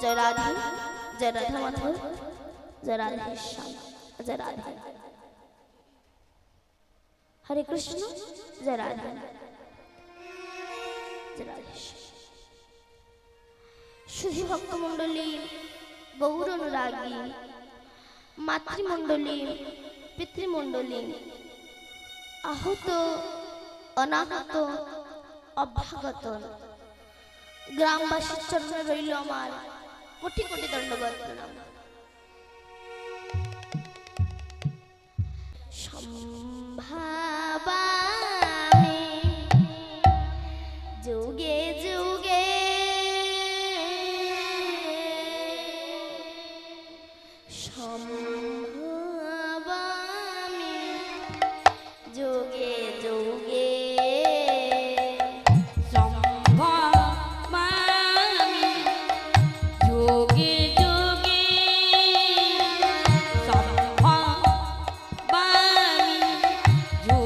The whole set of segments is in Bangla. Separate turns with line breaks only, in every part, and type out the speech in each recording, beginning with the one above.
जय राधे जय राधा माधव जय राधे श्याम जय राधे हरे कृष्ण जय राधे जय राधे शुद्धि भक्त मंडली गौर अनुरागी मातृमंडली पितृमंडली आहत अनाहत अभ्यागत ग्रामवासी चरणे रइल आमार कोटि कोटि दंडवत प्रणाम। संभावामि जुगे जुगे संभावामि जुगे जुगे
जो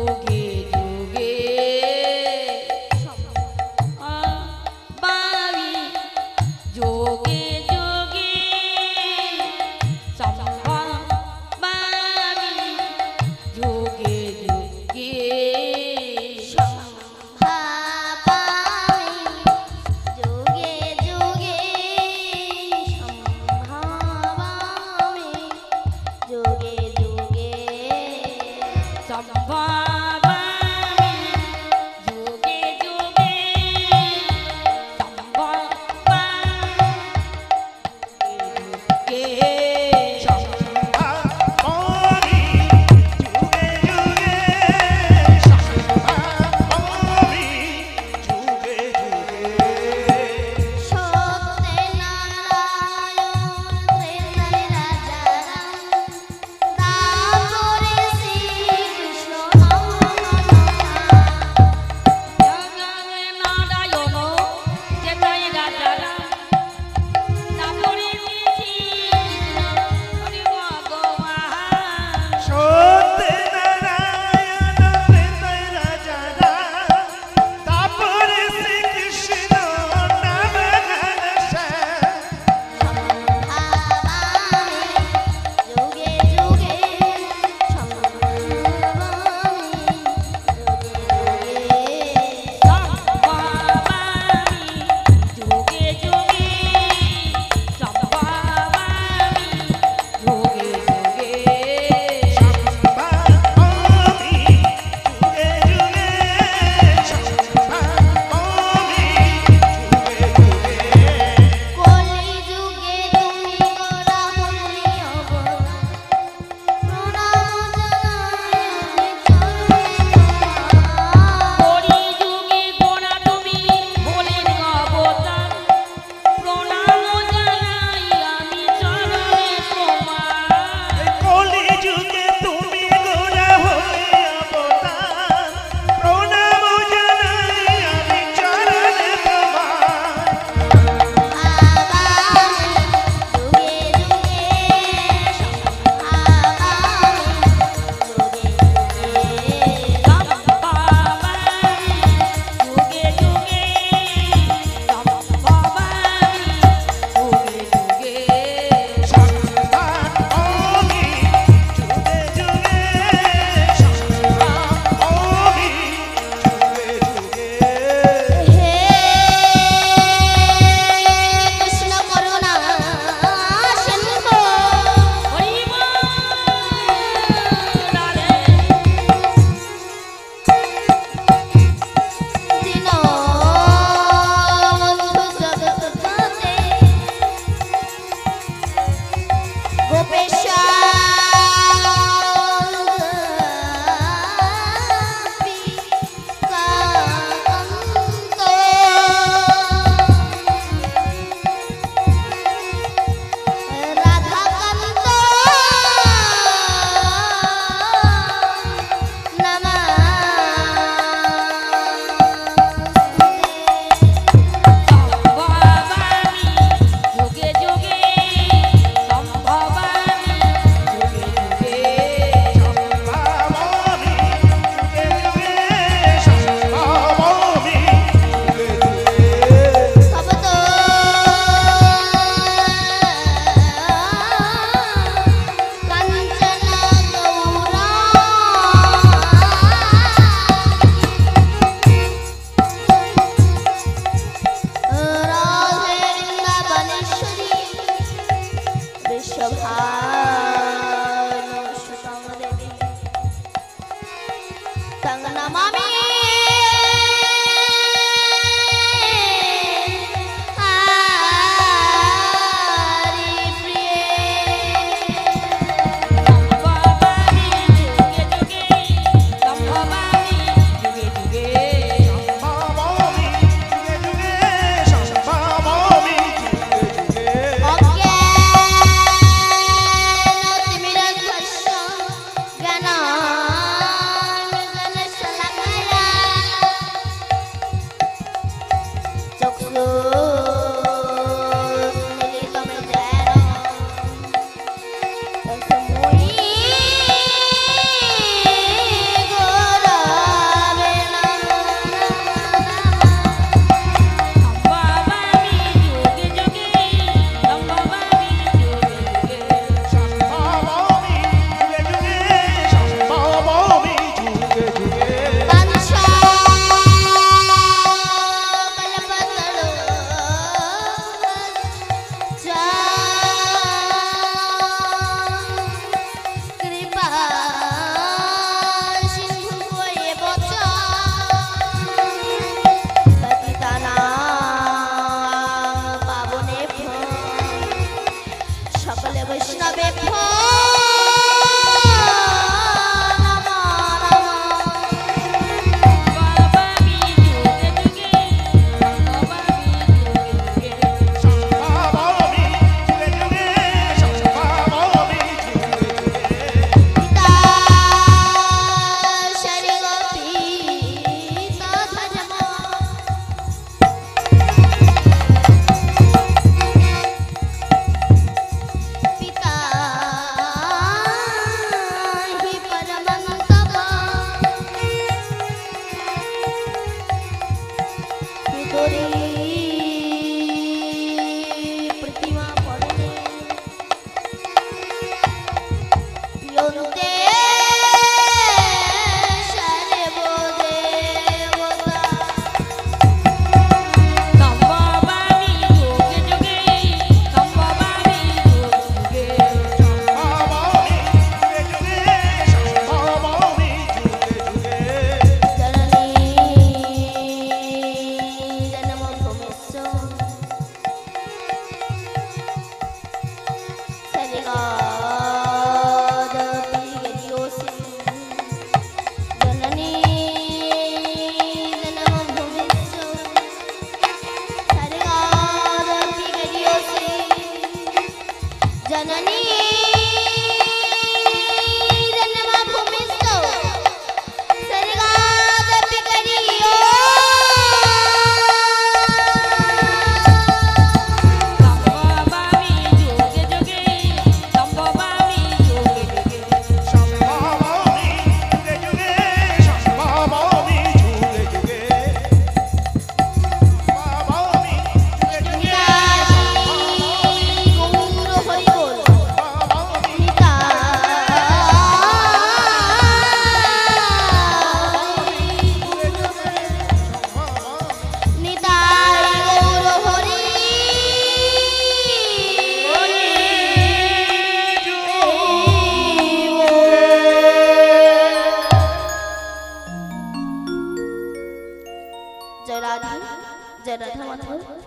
মাধব,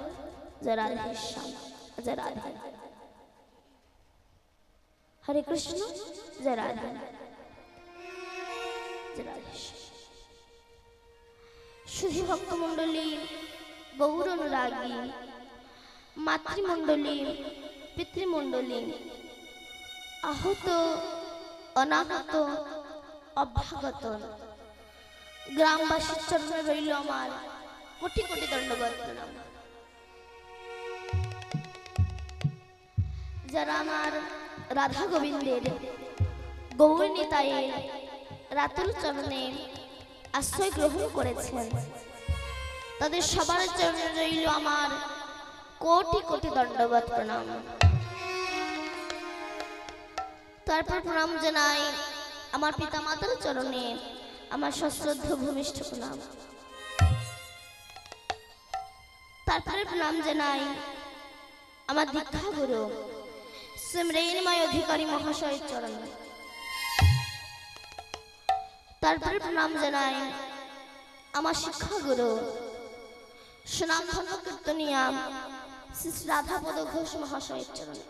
জয় রাধে শ্যাম, জয় রাধে। হরে কৃষ্ণ, জয় রাধে, জয় রাধে। সুধী ভক্তমণ্ডলী, গৌর অনুরাগী, মাতৃমণ্ডলী, পিতৃমণ্ডলী, আহত অনাহত অভ্যাগত গ্রামবাসীর চরণে রইল আমার কোটি কোটি দণ্ডবত প্রণাম। যারা আমার রাধা গোবিন্দের গৌর নিতাইয়ের রাতুল চরণে আশ্রয় গ্রহণ করেছেন, তাদের সবার চরণে রইল আমার কোটি কোটি দণ্ডবত প্রণাম। তারপর প্রণাম জানাই আমার পিতা মাতার চরণে আমার সশ্রদ্ধ ভূমিষ্ঠ প্রণাম। তারপরে প্রণাম জানাই আমার দীক্ষা গুরু শ্রীমৃন্ময় অধিকারী মহাশয়ের চরণে। তারপরে প্রণাম জানাই আমার শিক্ষা গুরু সুনামধন্য কীর্তনিয়া শ্রী রাধাপদ ঘোষ মহাশয়ের চরণে।